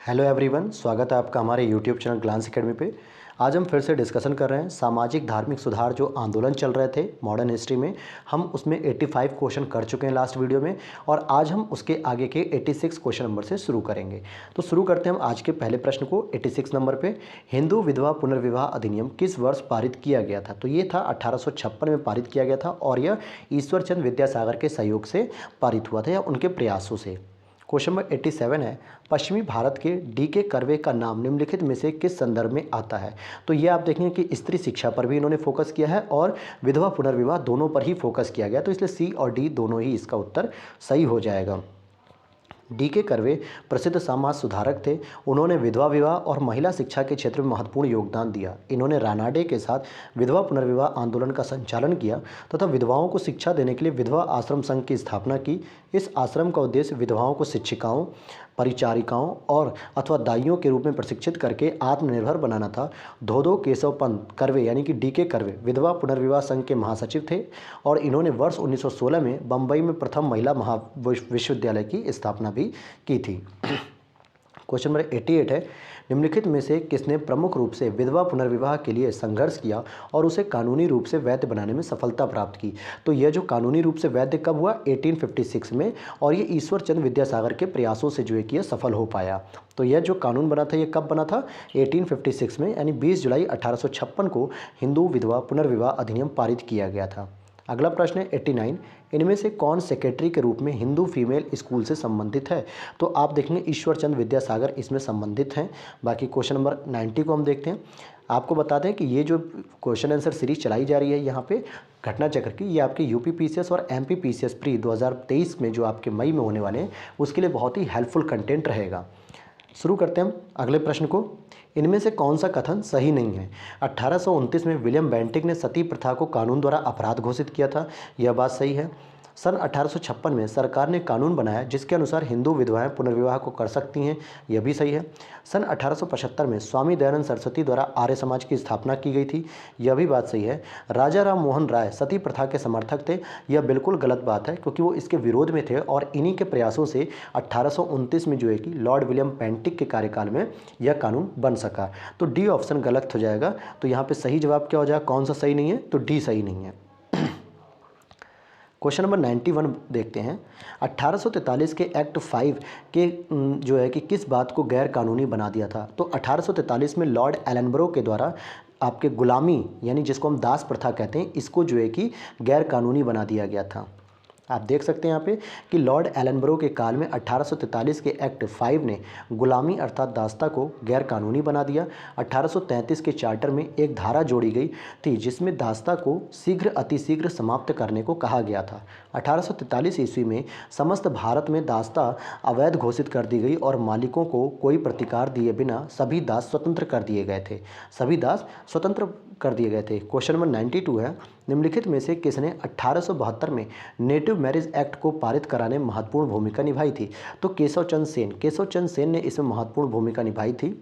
Hello everyone, स्वागत है आपका हमारे यूट्यूब चैनल ग्लांस एकेडमी पे। आज हम फिर से डिस्कशन कर रहे हैं सामाजिक धार्मिक सुधार जो आंदोलन चल रहे थे मॉडर्न हिस्ट्री में। हम उसमें 85 क्वेश्चन कर चुके हैं लास्ट वीडियो में, और आज हम उसके आगे के 86 क्वेश्चन नंबर से शुरू करेंगे। तो शुरू करते हैं हम आज के पहले प्रश्न को 86 नंबर पे। हिंदू विधवा पुनर्विवाह अधिनियम किस वर्ष पारित किया गया था? तो ये था 1856 में पारित किया गया था, और यह ईश्वरचंद विद्यासागर के सहयोग से पारित हुआ था या उनके प्रयासों से। क्वेश्चन नंबर 87 है, पश्चिमी भारत के डी.के. कर्वे का नाम निम्नलिखित में से किस संदर्भ में आता है? तो ये आप देखेंगे कि स्त्री शिक्षा पर भी इन्होंने फोकस किया है और विधवा पुनर्विवाह दोनों पर ही फोकस किया गया, तो इसलिए सी और डी दोनों ही इसका उत्तर सही हो जाएगा। डी.के. कर्वे प्रसिद्ध समाज सुधारक थे। उन्होंने विधवा विवाह और महिला शिक्षा के क्षेत्र में महत्वपूर्ण योगदान दिया। इन्होंने रानाडे के साथ विधवा पुनर्विवाह आंदोलन का संचालन किया तथा विधवाओं को शिक्षा देने के लिए विधवा आश्रम संघ की स्थापना की। इस आश्रम का उद्देश्य विधवाओं को शिक्षिकाओं, परिचारिकाओं और अथवा दाइयों के रूप में प्रशिक्षित करके आत्मनिर्भर बनाना था। धोदो केशव पंत कर्वे यानी कि डी.के. कर्वे विधवा पुनर्विवाह संघ के महासचिव थे, और इन्होंने वर्ष 1916 में बम्बई में प्रथम महिला विश्वविद्यालय की स्थापना भी की थी। क्वेश्चन नंबर 88 है, निम्नलिखित में से किसने प्रमुख रूप से विधवा पुनर्विवाह के लिए संघर्ष किया और उसे कानूनी रूप से वैध बनाने में सफलता प्राप्त की? तो यह जो कानूनी रूप से वैध कब हुआ? 1856 में, और ये ईश्वरचंद विद्यासागर के प्रयासों से जो है कि यह सफल हो पाया। तो यह जो कानून बना था ये कब बना था? 1856 में, यानी 20 जुलाई 1856 को हिंदू विधवा पुनर्विवाह अधिनियम पारित किया गया था। अगला प्रश्न है 89, इनमें से कौन सेक्रेटरी के रूप में हिंदू फीमेल स्कूल से संबंधित है? तो आप देखेंगे ईश्वरचंद विद्यासागर इसमें संबंधित हैं। बाकी क्वेश्चन नंबर 90 को हम देखते हैं। आपको बता दें कि ये जो क्वेश्चन आंसर सीरीज चलाई जा रही है यहाँ पे घटना चक्र की, ये आपके यूपी पीसीएस और एमपी पीसीएस प्री 2023 में जो आपके मई में होने वाले हैं उसके लिए बहुत ही हेल्पफुल कंटेंट रहेगा। शुरू करते हैं हम अगले प्रश्न को। इनमें से कौन सा कथन सही नहीं है? 1829 में विलियम बेंटिक ने सती प्रथा को कानून द्वारा अपराध घोषित किया था, यह बात सही है। सन 1856 में सरकार ने कानून बनाया जिसके अनुसार हिंदू विधवाएं पुनर्विवाह को कर सकती हैं, यह भी सही है। सन 1875 में स्वामी दयानंद सरस्वती द्वारा आर्य समाज की स्थापना की गई थी, यह भी बात सही है। राजा राम मोहन राय सती प्रथा के समर्थक थे, यह बिल्कुल गलत बात है क्योंकि वो इसके विरोध में थे, और इन्हीं के प्रयासों से 1829 में जो है कि लॉर्ड विलियम बेंटिक के कार्यकाल में यह कानून बन सका। तो डी ऑप्शन गलत हो जाएगा। तो यहाँ पे सही जवाब क्या हो जाएगा? कौन सा सही नहीं है? तो डी सही नहीं है। क्वेश्चन नंबर 91 देखते हैं। 1843 के एक्ट 5 के जो है कि किस बात को गैर कानूनी बना दिया था? तो 1843 में लॉर्ड एलनबरो के द्वारा आपके गुलामी यानी जिसको हम दास प्रथा कहते हैं, इसको जो है कि गैर कानूनी बना दिया गया था। आप देख सकते हैं यहाँ पे कि लॉर्ड एलनबरो के काल में 1843 के एक्ट 5 ने गुलामी अर्थात दासता को गैर कानूनी बना दिया। 1833 के चार्टर में एक धारा जोड़ी गई थी जिसमें दासता को शीघ्र अतिशीघ्र समाप्त करने को कहा गया था। 1843 ईस्वी में समस्त भारत में दासता अवैध घोषित कर दी गई और मालिकों को कोई प्रतिकार दिए बिना सभी दास स्वतंत्र कर दिए गए थे। सभी दास स्वतंत्र कर दिए गए थे। क्वेश्चन नंबर 92 है, निम्नलिखित में से किसने 1872 में नेटिव मैरिज एक्ट को पारित कराने में महत्वपूर्ण भूमिका निभाई थी? तो केशव चंद सेन ने इसमें महत्वपूर्ण भूमिका निभाई थी।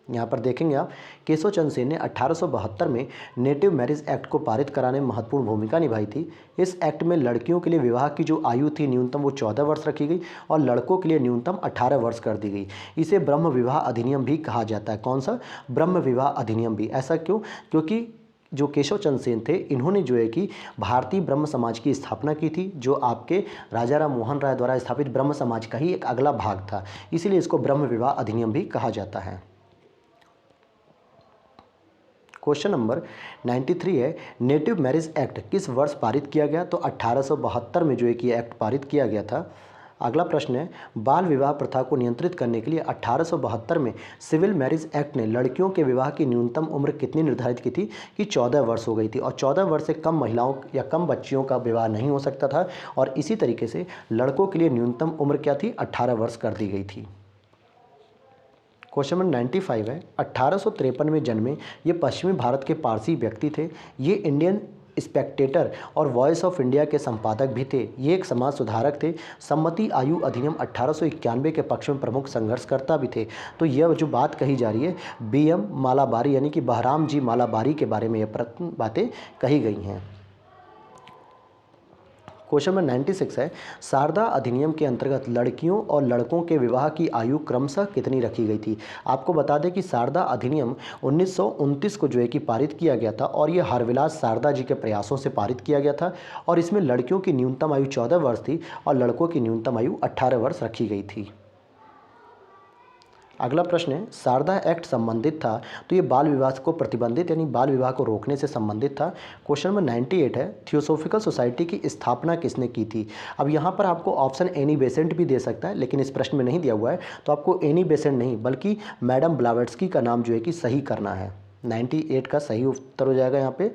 यहाँ पर देखेंगे आप, केशव चंद सेन ने 1872 में नेटिव मैरिज एक्ट को पारित कराने में महत्वपूर्ण भूमिका निभाई थी। इस एक्ट में लड़कियों के लिए विवाह की जो आयु थी न्यूनतम वो 14 वर्ष रखी गई और लड़कों के लिए न्यूनतम 18 वर्ष कर दी गई। इसे ब्रह्म विवाह अधिनियम भी कहा जाता है। कौन सा? ब्रह्म विवाह अधिनियम भी। ऐसा क्यों? क्योंकि जो केशव चंद सेन थे इन्होंने जो है कि भारतीय ब्रह्म समाज की स्थापना की थी, जो आपके राजा राम मोहन राय द्वारा स्थापित ब्रह्म समाज का ही एक अगला भाग था, इसीलिए इसको ब्रह्म विवाह अधिनियम भी कहा जाता है। क्वेश्चन नंबर 93 है, नेटिव मैरिज एक्ट किस वर्ष पारित किया गया? तो 1872 में जो है कि एक्ट पारित किया गया था। अगला प्रश्न है, बाल विवाह प्रथा को नियंत्रित करने के लिए 1872 में सिविल मैरिज एक्ट ने लड़कियों के विवाह की न्यूनतम उम्र कितनी निर्धारित की थी? कि 14 वर्ष हो गई थी, और 14 वर्ष से कम महिलाओं या कम बच्चियों का विवाह नहीं हो सकता था, और इसी तरीके से लड़कों के लिए न्यूनतम उम्र क्या थी? 18 वर्ष कर दी गई थी। क्वेश्चन नंबर 95 है, 1853 में जन्मे ये पश्चिमी भारत के पारसी व्यक्ति थे। ये इंडियन स्पेक्टेटर और वॉइस ऑफ इंडिया के संपादक भी थे। ये एक समाज सुधारक थे। सम्मति आयु अधिनियम 1891 के पक्ष में प्रमुख संघर्षकर्ता भी थे। तो यह जो बात कही जा रही है BM मालाबारी यानी कि बहराम जी मालाबारी के बारे में ये बातें कही गई हैं। क्वेश्चन नंबर 96 है, शारदा अधिनियम के अंतर्गत लड़कियों और लड़कों के विवाह की आयु क्रमशः कितनी रखी गई थी। आपको बता दें कि शारदा अधिनियम 1929 को जो है कि पारित किया गया था और ये हरविलास शारदा जी के प्रयासों से पारित किया गया था और इसमें लड़कियों की न्यूनतम आयु 14 वर्ष थी और लड़कों की न्यूनतम आयु 18 वर्ष रखी गई थी। अगला प्रश्न है, शारदा एक्ट संबंधित था तो ये बाल विवाह को प्रतिबंधित यानी बाल विवाह को रोकने से संबंधित था। क्वेश्चन नंबर 98 है, थियोसोफिकल सोसाइटी की स्थापना किसने की थी। अब यहाँ पर आपको ऑप्शन एनी बेसेंट भी दे सकता है, लेकिन इस प्रश्न में नहीं दिया हुआ है, तो आपको एनी बेसेंट नहीं बल्कि मैडम ब्लावेट्स्की का नाम जो है कि सही करना है। 98 का सही उत्तर हो जाएगा यहाँ पे।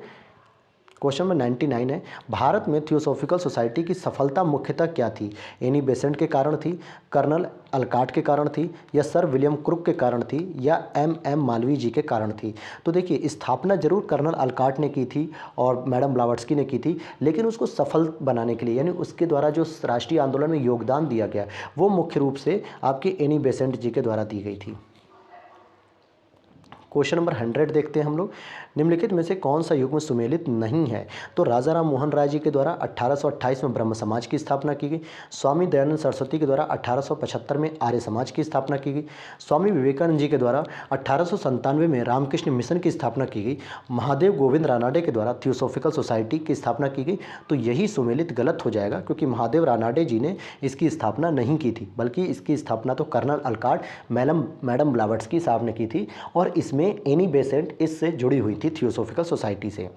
क्वेश्चन नंबर 99 है, भारत में थियोसोफिकल सोसाइटी की सफलता मुख्यतः क्या थी। एनी बेसेंट के कारण थी, कर्नल अलकाट के कारण थी, या सर विलियम क्रुक के कारण थी, या एम मालवीय जी के कारण थी। तो देखिए, स्थापना जरूर कर्नल अलकाट ने की थी और मैडम ब्लावेट्स्की ने की थी, लेकिन उसको सफल बनाने के लिए यानी उसके द्वारा जो राष्ट्रीय आंदोलन में योगदान दिया गया वो मुख्य रूप से आपके एनी बेसेंट जी के द्वारा दी गई थी। क्वेश्चन नंबर 100 देखते हैं हम लोग, निम्नलिखित में से कौन सा युग्म सुमेलित नहीं है। तो राजा राम मोहन राय जी के द्वारा 1828 में ब्रह्म समाज की स्थापना की गई, स्वामी दयानंद सरस्वती के द्वारा 1875 में आर्य समाज की स्थापना की गई, स्वामी विवेकानंद जी के द्वारा 1897 में रामकृष्ण मिशन की स्थापना की गई, महादेव गोविंद रानाडे के द्वारा थियोसोफिकल सोसाइटी की स्थापना की गई। तो यही सुमेलित गलत हो जाएगा, क्योंकि महादेव रानाडे जी ने इसकी स्थापना नहीं की थी, बल्कि इसकी स्थापना तो कर्नल अलकाट मैडम ब्लावेट्स्की साहब ने की थी और इसमें एनी बेसेंट इससे जुड़ी हुई थी थियोसोफिकल सोसाइटी से।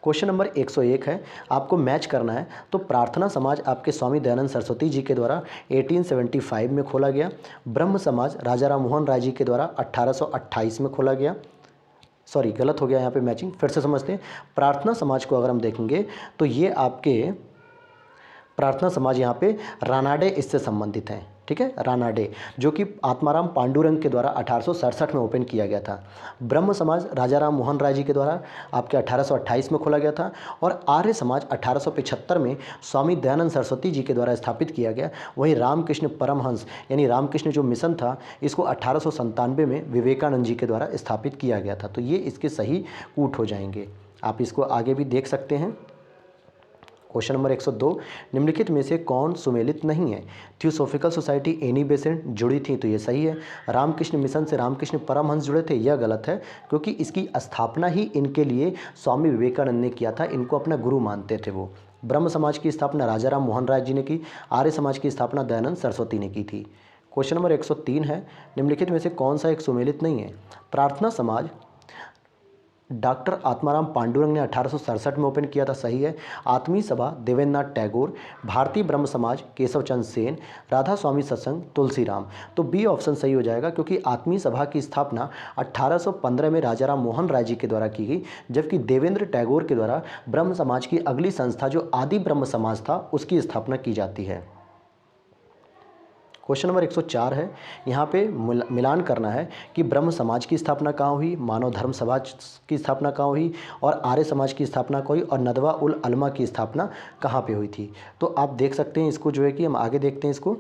क्वेश्चन नंबर 101 है, आपको मैच करना है। तो प्रार्थना समाज आपके स्वामी दयानंद सरस्वती जी के द्वारा 1875 में खोला गया, ब्रह्म समाज राजा राम मोहन राय जी के द्वारा 1828 में खोला गया। सॉरी, गलत हो गया यहाँ पे मैचिंग, फिर से समझते हैं। प्रार्थना समाज को अगर हम देखेंगे तो ये आपके प्रार्थना समाज यहाँ पे रानाडे इससे संबंधित हैं, ठीक है, रानाडे, जो कि आत्माराम पांडुरंग के द्वारा 1867 में ओपन किया गया था। ब्रह्म समाज राजा राम मोहन राय जी के द्वारा आपके 1828 में खोला गया था और आर्य समाज 1875 में स्वामी दयानंद सरस्वती जी के द्वारा स्थापित किया गया। वहीं रामकृष्ण परमहंस यानी रामकृष्ण जो मिशन था, इसको 1897 में विवेकानंद जी के द्वारा स्थापित किया गया था। तो ये इसके सही कूट हो जाएंगे, आप इसको आगे भी देख सकते हैं। क्वेश्चन नंबर 102, निम्नलिखित में से कौन सुमेलित नहीं है। थियोसोफिकल सोसाइटी एनी बेसेंट जुड़ी थी, तो ये सही है। रामकृष्ण मिशन से रामकृष्ण परमहंस जुड़े थे, यह गलत है, क्योंकि इसकी स्थापना ही इनके लिए स्वामी विवेकानंद ने किया था, इनको अपना गुरु मानते थे वो। ब्रह्म समाज की स्थापना राजा राम मोहन राय जी ने की, आर्य समाज की स्थापना दयानंद सरस्वती ने की थी। क्वेश्चन नंबर 103 है, निम्नलिखित में से कौन सा एक सुमेलित नहीं है। प्रार्थना समाज डॉक्टर आत्माराम पांडुरंग ने 1867 में ओपन किया था, सही है। आत्मीय सभा देवेंद्रनाथ टैगोर, भारतीय ब्रह्म समाज केशव चंद्र सेन, राधा स्वामी सत्संग तुलसीराम। तो बी ऑप्शन सही हो जाएगा, क्योंकि आत्मीय सभा की स्थापना 1815 में राजा राम मोहन राय जी के द्वारा की गई, जबकि देवेंद्र टैगोर के द्वारा ब्रह्म समाज की अगली संस्था जो आदि ब्रह्म समाज था उसकी स्थापना की जाती है। क्वेश्चन नंबर 104 है, यहाँ पे मिलान करना है कि ब्रह्म समाज की स्थापना कहाँ हुई, मानव धर्म सभा की स्थापना कहाँ हुई और आर्य समाज की स्थापना कहाँ हुई और नदवा उल अलमा की स्थापना कहाँ पे हुई थी। तो आप देख सकते हैं इसको, जो है कि हम आगे देखते हैं इसको।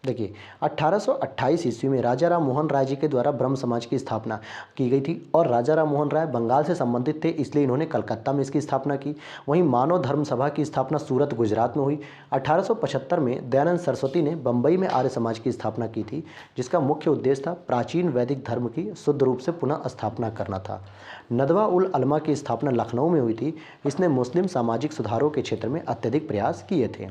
देखिए, 1828 ईस्वी में राजा राम मोहन राय जी के द्वारा ब्रह्म समाज की स्थापना की गई थी और राजा राम मोहन राय बंगाल से संबंधित थे, इसलिए इन्होंने कलकत्ता में इसकी स्थापना की। वहीं मानव धर्म सभा की स्थापना सूरत गुजरात में हुई। 1875 में दयानंद सरस्वती ने बम्बई में आर्य समाज की स्थापना की थी, जिसका मुख्य उद्देश्य था प्राचीन वैदिक धर्म की शुद्ध रूप से पुनः स्थापना करना था। नदवा उल अलमा की स्थापना लखनऊ में हुई थी। इसने मुस्लिम सामाजिक सुधारों के क्षेत्र में अत्यधिक प्रयास किए थे।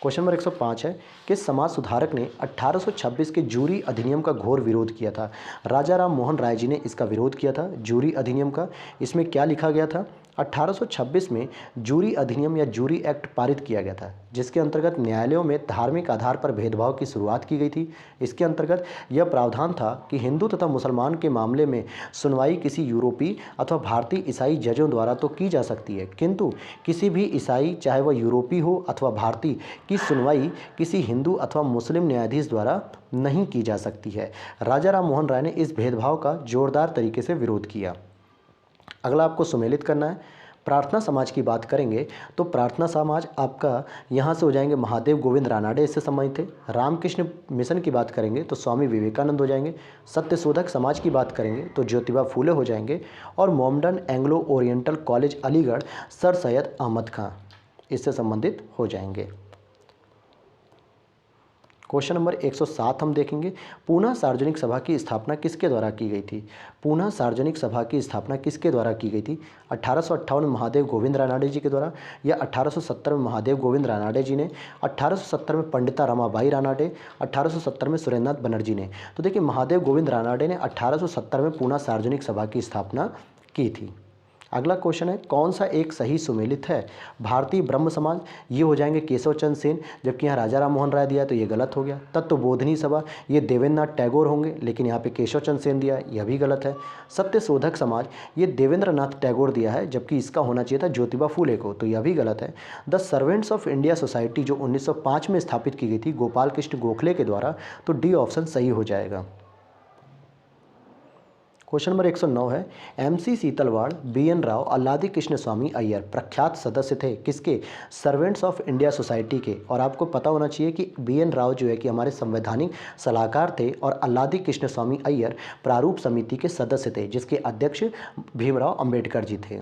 क्वेश्चन नंबर 105 है, किस समाज सुधारक ने 1826 के जूरी अधिनियम का घोर विरोध किया था। राजा राम मोहन राय जी ने इसका विरोध किया था, जूरी अधिनियम का। इसमें क्या लिखा गया था, 1826 में जूरी अधिनियम या जूरी एक्ट पारित किया गया था, जिसके अंतर्गत न्यायालयों में धार्मिक आधार पर भेदभाव की शुरुआत की गई थी। इसके अंतर्गत यह प्रावधान था कि हिंदू तथा मुसलमान के मामले में सुनवाई किसी यूरोपीय अथवा भारतीय ईसाई जजों द्वारा तो की जा सकती है, किंतु किसी भी ईसाई, चाहे वह यूरोपीय हो अथवा भारतीय, की सुनवाई किसी हिंदू अथवा मुस्लिम न्यायाधीश द्वारा नहीं की जा सकती है। राजा राम मोहन राय ने इस भेदभाव का जोरदार तरीके से विरोध किया। अगला आपको सुमेलित करना है। प्रार्थना समाज की बात करेंगे तो प्रार्थना समाज आपका यहाँ से हो जाएंगे महादेव गोविंद रानाडे, इससे संबंधित थे। रामकृष्ण मिशन की बात करेंगे तो स्वामी विवेकानंद हो जाएंगे। सत्यशोधक समाज की बात करेंगे तो ज्योतिबा फूले हो जाएंगे। और Mohammedan Anglo Oriental College Aligarh Sir Syed Ahmad Khan इससे संबंधित हो जाएंगे। क्वेश्चन नंबर 107 हम देखेंगे, पूना सार्वजनिक सभा की स्थापना किसके द्वारा की गई थी? पूना सार्वजनिक सभा की स्थापना किसके द्वारा की गई थी? 1858 में महादेव गोविंद रानाडे जी के द्वारा, या 1870 में महादेव गोविंद रानाडे जी ने, 1870 में पंडिता रमाबाई रानाडे, 1870 में सुरेंद्रनाथ बनर्जी ने? तो देखिए, महादेव गोविंद रानाडे ने 1870 में पूना सार्वजनिक सभा की स्थापना की थी। अगला क्वेश्चन है, कौन सा एक सही सुमेलित है? भारतीय ब्रह्म समाज, ये हो जाएंगे केशव चंद्र सेन, जबकि यहाँ राजा राम मोहन राय दिया है तो ये गलत हो गया। तत्वबोधिनी सभा, ये देवेंद्रनाथ टैगोर होंगे, लेकिन यहाँ पे केशव चंद्र सेन दिया है, यह भी गलत है। सत्यशोधक समाज, ये देवेंद्रनाथ टैगोर दिया है, जबकि इसका होना चाहिए था ज्योतिबा फूले को, तो यह भी गलत है। The servants of India society जो 1905 में स्थापित की गई थी गोपाल कृष्ण गोखले के द्वारा, तो डी ऑप्शन सही हो जाएगा। क्वेश्चन नंबर 109 है, MC सीतलवाड़, BN राव, अल्लादी कृष्ण स्वामी अय्यर प्रख्यात सदस्य थे किसके? सर्वेंट्स ऑफ इंडिया सोसाइटी के। और आपको पता होना चाहिए कि BN राव जो है कि हमारे संवैधानिक सलाहकार थे और अल्लादी कृष्ण स्वामी अय्यर प्रारूप समिति के सदस्य थे, जिसके अध्यक्ष भीमराव अंबेडकर जी थे।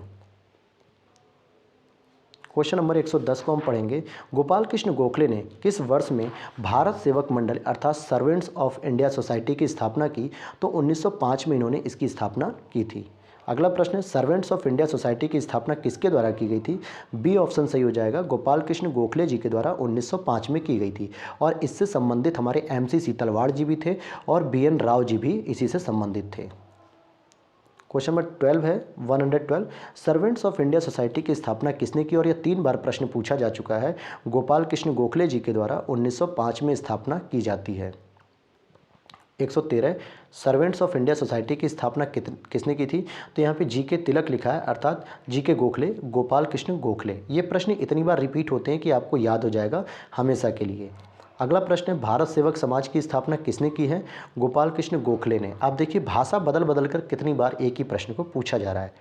क्वेश्चन नंबर 110 को हम पढ़ेंगे, गोपाल कृष्ण गोखले ने किस वर्ष में भारत सेवक मंडल अर्थात सर्वेंट्स ऑफ इंडिया सोसाइटी की स्थापना की? तो 1905 में इन्होंने इसकी स्थापना की थी। अगला प्रश्न है, सर्वेंट्स ऑफ इंडिया सोसाइटी की स्थापना किसके द्वारा की गई थी? बी ऑप्शन सही हो जाएगा, गोपाल कृष्ण गोखले जी के द्वारा 1905 में की गई थी। और इससे संबंधित हमारे MC सीतलवाड़ जी भी थे और BN राव जी भी इसी से संबंधित थे। क्वेश्चन नंबर 12 है, 112, सर्वेंट्स ऑफ इंडिया सोसाइटी की स्थापना किसने की? और यह 3 बार प्रश्न पूछा जा चुका है। गोपाल कृष्ण गोखले जी के द्वारा 1905 में स्थापना की जाती है। 113, सर्वेंट्स ऑफ इंडिया सोसाइटी की स्थापना किसने की थी? तो यहाँ पे GK तिलक लिखा है, अर्थात GK गोखले, गोपाल कृष्ण गोखले। ये प्रश्न इतनी बार रिपीट होते हैं कि आपको याद हो जाएगा हमेशा के लिए। अगला प्रश्न है, भारत सेवक समाज की स्थापना किसने की है? गोपाल कृष्ण गोखले ने। आप देखिए, भाषा बदल बदल कर कितनी बार एक ही प्रश्न को पूछा जा रहा है।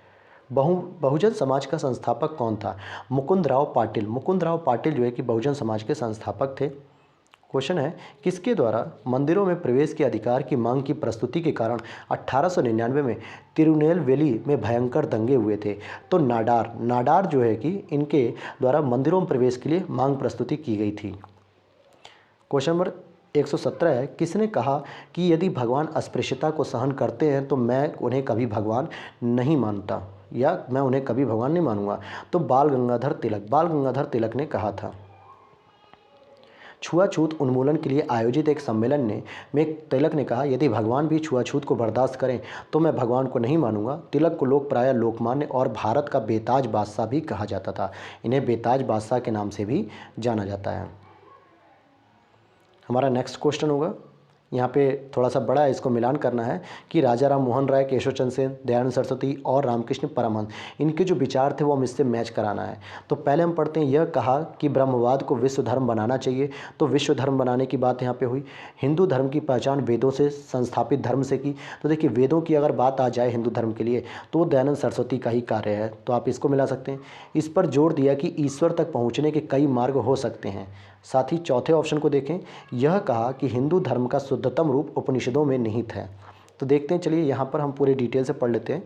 बहुजन समाज का संस्थापक कौन था? मुकुंद राव पाटिल। मुकुंद राव पाटिल जो है कि बहुजन समाज के संस्थापक थे। क्वेश्चन है, किसके द्वारा मंदिरों में प्रवेश के अधिकार की मांग की प्रस्तुति के कारण 1899 में तिरुनेलवेली में भयंकर दंगे हुए थे? तो नाडार जो है कि इनके द्वारा मंदिरों में प्रवेश के लिए मांग प्रस्तुति की गई थी। क्वेश्चन नंबर 117 है, किसने कहा कि यदि भगवान अस्पृश्यता को सहन करते हैं तो मैं उन्हें कभी भगवान नहीं मानता, या मैं उन्हें कभी भगवान नहीं मानूंगा? तो बाल गंगाधर तिलक ने कहा था। छुआछूत उन्मूलन के लिए आयोजित एक सम्मेलन में तिलक ने कहा, यदि भगवान भी छुआछूत को बर्दाश्त करें तो मैं भगवान को नहीं मानूंगा। तिलक को लोग प्रायः लोकमान्य और भारत का बेताज बादशाह भी कहा जाता था। इन्हें बेताज बादशाह के नाम से भी जाना जाता है। हमारा नेक्स्ट क्वेश्चन होगा, यहाँ पे थोड़ा सा बड़ा है, इसको मिलान करना है कि राजा राम मोहन राय, केशव चंद्र सेन, दयानंद सरस्वती और रामकृष्ण परमहंस, इनके जो विचार थे वो हम इससे मैच कराना है। तो पहले हम पढ़ते हैं, यह कहा कि ब्रह्मवाद को विश्व धर्म बनाना चाहिए। तो विश्व धर्म बनाने की बात यहाँ पे हुई। हिंदू धर्म की पहचान वेदों से संस्थापित धर्म से की। तो देखिए, वेदों की अगर बात आ जाए हिंदू धर्म के लिए तो दयानंद सरस्वती का ही कार्य है, तो आप इसको मिला सकते हैं। इस पर जोर दिया कि ईश्वर तक पहुँचने के कई मार्ग हो सकते हैं। साथ ही चौथे ऑप्शन को देखें, यह कहा कि हिंदू धर्म का शुद्धतम रूप उपनिषदों में निहित है। तो देखते हैं, चलिए यहाँ पर हम पूरे डिटेल से पढ़ लेते हैं।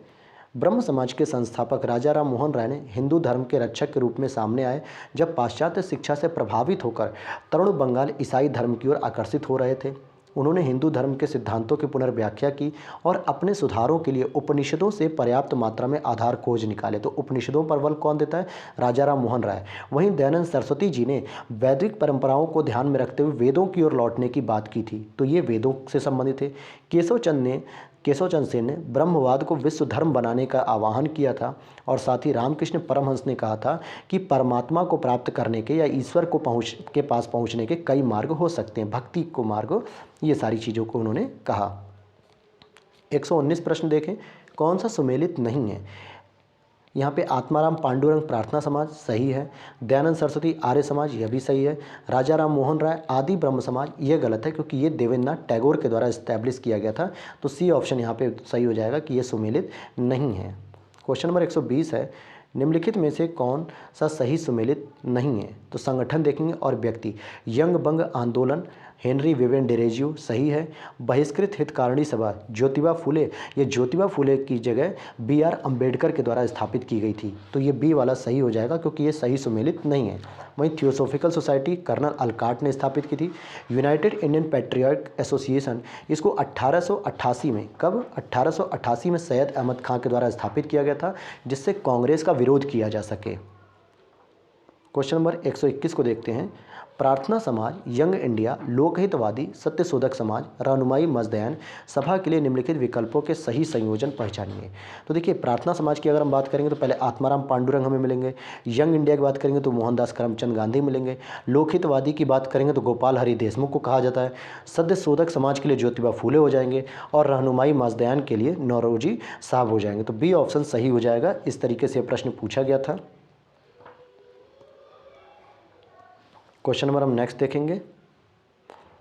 ब्रह्म समाज के संस्थापक राजा राम मोहन राय ने हिंदू धर्म के रक्षक के रूप में सामने आए जब पाश्चात्य शिक्षा से प्रभावित होकर तरुण बंगाल ईसाई धर्म की ओर आकर्षित हो रहे थे। उन्होंने हिंदू धर्म के सिद्धांतों की पुनर्व्याख्या की और अपने सुधारों के लिए उपनिषदों से पर्याप्त मात्रा में आधार खोज निकाले। तो उपनिषदों पर बल कौन देता है? राजा राम मोहन राय। वहीं दयानंद सरस्वती जी ने वैदिक परंपराओं को ध्यान में रखते हुए वेदों की ओर लौटने की बात की थी, तो ये वेदों से संबंधित थे। केशव चंद्र सेन ने ब्रह्मवाद को विश्व धर्म बनाने का आह्वान किया था। और साथ ही रामकृष्ण परमहंस ने कहा था कि परमात्मा को प्राप्त करने के या ईश्वर को पास पहुंचने के कई मार्ग हो सकते हैं, भक्ति को मार्ग, ये सारी चीज़ों को उन्होंने कहा। 119 प्रश्न देखें, कौन सा सुमेलित नहीं है? यहाँ पे आत्माराम पांडुरंग प्रार्थना समाज सही है, दयानंद सरस्वती आर्य समाज यह भी सही है, राजा राम मोहन राय आदि ब्रह्म समाज यह गलत है क्योंकि ये देवेंद्रनाथ टैगोर के द्वारा इस्टेब्लिश किया गया था। तो सी ऑप्शन यहाँ पे सही हो जाएगा कि ये सुमेलित नहीं है। क्वेश्चन नंबर 120 है, निम्नलिखित में से कौन सा सही सुमेलित नहीं है? तो संगठन देखेंगे और व्यक्ति। यंग बंग आंदोलन हेनरी विवेन डेरेजियो सही है। बहिष्कृत हितकारिणी सभा ज्योतिबा फुले, ये ज्योतिबा फुले की जगह बी.आर. अम्बेडकर के द्वारा स्थापित की गई थी, तो ये बी वाला सही हो जाएगा क्योंकि ये सही सुमेलित नहीं है। वहीं थियोसॉफिकल सोसाइटी कर्नल अल्काट ने स्थापित की थी। यूनाइटेड इंडियन पैट्रियट एसोसिएशन, इसको 1888 में, कब? 1888 में सैयद अहमद खां के द्वारा स्थापित किया गया था, जिससे कांग्रेस का विरोध किया जा सके। क्वेश्चन नंबर 121 को देखते हैं। प्रार्थना समाज, यंग इंडिया, लोकहितवादी, सत्यशोधक समाज, रहनुमाई मजदैन सभा के लिए निम्नलिखित विकल्पों के सही संयोजन पहचानिए। तो देखिए, प्रार्थना समाज की अगर हम बात करेंगे तो पहले आत्माराम पांडुरंग हमें मिलेंगे। यंग इंडिया की बात करेंगे तो मोहनदास करमचंद गांधी मिलेंगे। लोकहितवादी की बात करेंगे तो गोपाल हरि देशमुख को कहा जाता है। सत्यशोधक समाज के लिए ज्योतिबा फूले हो जाएंगे और रहनुमाई मजदैन के लिए नौरोजी साहब हो जाएंगे। तो बी ऑप्शन सही हो जाएगा। इस तरीके से प्रश्न पूछा गया था। क्वेश्चन नंबर हम नेक्स्ट देखेंगे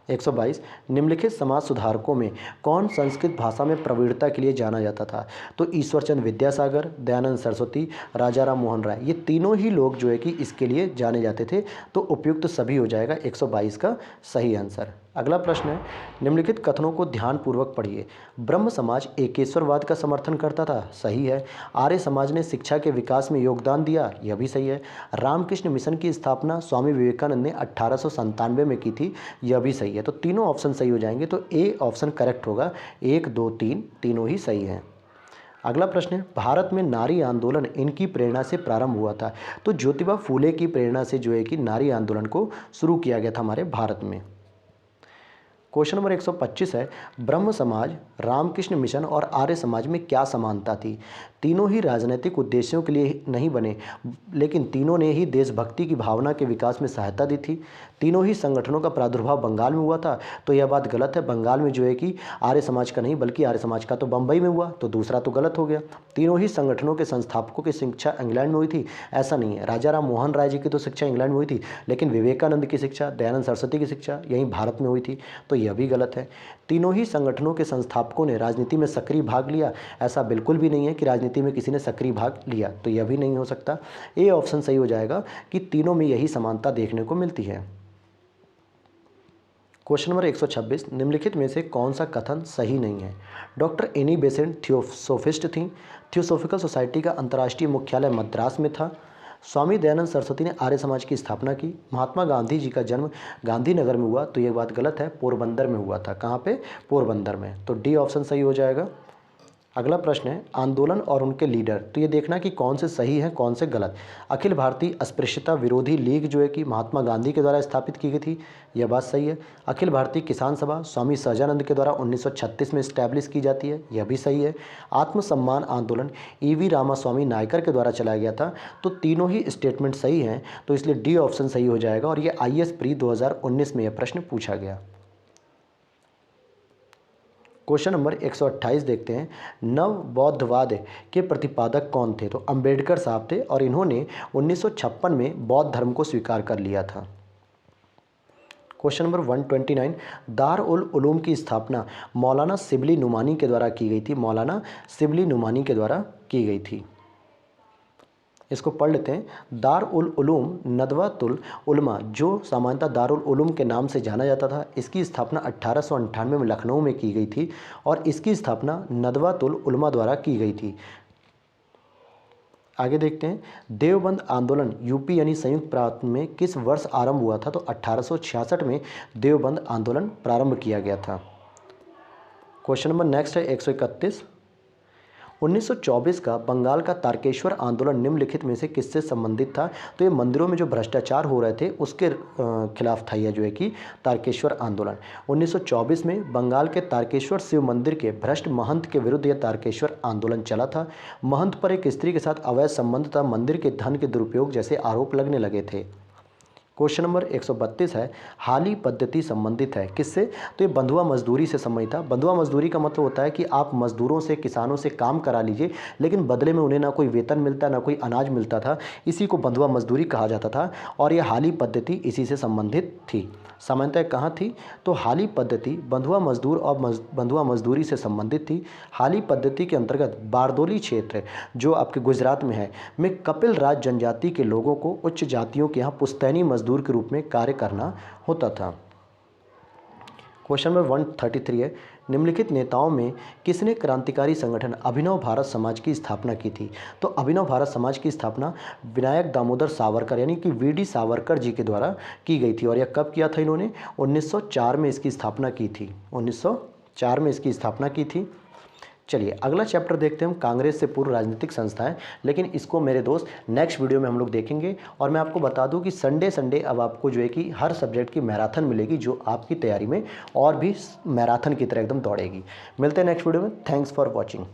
122। निम्नलिखित समाज सुधारकों में कौन संस्कृत भाषा में प्रवीणता के लिए जाना जाता था? तो ईश्वरचंद विद्यासागर, दयानंद सरस्वती, राजाराम मोहन राय, ये तीनों ही लोग जो है कि इसके लिए जाने जाते थे। तो उपयुक्त सभी हो जाएगा 122 का सही आंसर। अगला प्रश्न है, निम्नलिखित कथनों को ध्यानपूर्वक पढ़िए। ब्रह्म समाज एकेश्वरवाद का समर्थन करता था, सही है। आर्य समाज ने शिक्षा के विकास में योगदान दिया, यह भी सही है। रामकृष्ण मिशन की स्थापना स्वामी विवेकानंद ने 1897 में की थी, यह भी सही है। तो तीनों ऑप्शन सही हो जाएंगे। तो ए ऑप्शन करेक्ट होगा। 1, 2, 3 तीनों ही सही हैं। अगला प्रश्न है, भारत में नारी आंदोलन इनकी प्रेरणा से प्रारंभ हुआ था। तो ज्योतिबा फूले की प्रेरणा से जो है कि नारी आंदोलन को शुरू किया गया था हमारे भारत में। क्वेश्चन नंबर 125 है, ब्रह्म समाज, रामकृष्ण मिशन और आर्य समाज में क्या समानता थी? तीनों ही राजनीतिक उद्देश्यों के लिए नहीं बने, लेकिन तीनों ने ही देशभक्ति की भावना के विकास में सहायता दी थी। तीनों ही संगठनों का प्रादुर्भाव बंगाल में हुआ था, तो यह बात गलत है। बंगाल में जो है कि आर्य समाज का नहीं, बल्कि आर्य समाज का तो बम्बई में हुआ, तो दूसरा तो गलत हो गया। तीनों ही संगठनों के संस्थापकों की शिक्षा इंग्लैंड में हुई थी, ऐसा नहीं है। राजाराम मोहन राय जी की तो शिक्षा इंग्लैंड में हुई थी, लेकिन विवेकानंद की शिक्षा, दयानंद सरस्वती की शिक्षा यहीं भारत में हुई थी, तो यह भी गलत है। तीनों ही संगठनों के संस्थापकों ने राजनीति में सक्रिय भाग लिया, ऐसा बिल्कुल भी नहीं है कि राजनीति में किसी ने सक्रिय भाग लिया, तो यह भी नहीं हो सकता। ए ऑप्शन सही हो जाएगा कि तीनों में यही समानता देखने को मिलती है। क्वेश्चन नंबर 126, निम्नलिखित में से कौन सा कथन सही नहीं है? डॉक्टर एनी बेसेंट थियोसोफिस्ट थी। थियोसॉफिकल सोसाइटी का अंतर्राष्ट्रीय मुख्यालय मद्रास में था। स्वामी दयानंद सरस्वती ने आर्य समाज की स्थापना की। महात्मा गांधी जी का जन्म गांधीनगर में हुआ, तो यह बात गलत है, पोरबंदर में हुआ था। कहाँ पे? पोरबंदर में। तो डी ऑप्शन सही हो जाएगा। अगला प्रश्न है, आंदोलन और उनके लीडर, तो ये देखना कि कौन से सही है कौन से गलत। अखिल भारतीय अस्पृश्यता विरोधी लीग जो है कि महात्मा गांधी के द्वारा स्थापित की गई थी, यह बात सही है। अखिल भारतीय किसान सभा स्वामी सहजानंद के द्वारा 1936 में इस्टेब्लिश की जाती है, यह भी सही है। आत्मसम्मान आंदोलन ईवी रामास्वामी नायकर के द्वारा चलाया गया था, तो तीनों ही स्टेटमेंट सही हैं, तो इसलिए डी ऑप्शन सही हो जाएगा। और ये IAS प्री 2019 में यह प्रश्न पूछा गया। क्वेश्चन नंबर 128 देखते हैं, नव बौद्धवाद के प्रतिपादक कौन थे? तो अंबेडकर साहब थे, और इन्होंने 1956 में बौद्ध धर्म को स्वीकार कर लिया था। क्वेश्चन नंबर 129, दार उल उलूम की स्थापना मौलाना शिबली नुमानी के द्वारा की गई थी। मौलाना शिबली नुमानी के द्वारा की गई थी। इसको पढ़ लेते हैं। दार उल उलूम नदवातुल उलमा, जो सामान्यतः दारुल उलूम के नाम से जाना जाता था, इसकी स्थापना 1898 में लखनऊ में की गई थी, और इसकी स्थापना नदवातुल उलमा द्वारा की गई थी। आगे देखते हैं, देवबंद आंदोलन यूपी यानी संयुक्त प्रांत में किस वर्ष आरंभ हुआ था? तो 1866 में देवबंद आंदोलन प्रारंभ किया गया था। क्वेश्चन नंबर नेक्स्ट है 131, 1924 का बंगाल का तारकेश्वर आंदोलन निम्नलिखित में से किससे संबंधित था? तो ये मंदिरों में जो भ्रष्टाचार हो रहे थे उसके खिलाफ था यह जो है कि तारकेश्वर आंदोलन। 1924 में बंगाल के तारकेश्वर शिव मंदिर के भ्रष्ट महंत के विरुद्ध यह तारकेश्वर आंदोलन चला था। महंत पर एक स्त्री के साथ अवैध संबंध तथा मंदिर के धन के दुरुपयोग जैसे आरोप लगने लगे थे। क्वेश्चन नंबर 132 है, हाली पद्धति संबंधित है किससे? तो ये बंधुआ मजदूरी से संबंधित था। बंधुआ मजदूरी का मतलब होता है कि आप मजदूरों से, किसानों से काम करा लीजिए, लेकिन बदले में उन्हें ना कोई वेतन मिलता, ना कोई अनाज मिलता था। इसी को बंधुआ मजदूरी कहा जाता था और यह हाली पद्धति इसी से संबंधित थी। सामान्यतः कहाँ थी? तो हाली पद्धति बंधुआ मजदूर और बंधुआ मजदूरी से संबंधित थी। हाली पद्धति के अंतर्गत बारदोली क्षेत्र जो आपके गुजरात में है में कपिल राज जनजाति के लोगों को उच्च जातियों के यहाँ पुश्तैनी मजदूर के रूप में कार्य करना होता था। क्वेश्चन नंबर 133 है, निम्नलिखित नेताओं में किसने क्रांतिकारी संगठन अभिनव भारत समाज की स्थापना की थी? तो अभिनव भारत समाज की स्थापना विनायक दामोदर सावरकर यानी कि वीडी सावरकर जी के द्वारा की गई थी। और यह कब किया था इन्होंने? 1904 में इसकी स्थापना की थी। 1904 में इसकी स्थापना की थी। चलिए अगला चैप्टर देखते हैं हम, कांग्रेस से पूर्व राजनीतिक संस्थाएं, लेकिन इसको मेरे दोस्त नेक्स्ट वीडियो में हम लोग देखेंगे। और मैं आपको बता दूं कि संडे अब आपको जो है कि हर सब्जेक्ट की मैराथन मिलेगी जो आपकी तैयारी में और भी मैराथन की तरह एकदम दौड़ेगी। मिलते हैं नेक्स्ट वीडियो में। Thanks for watching.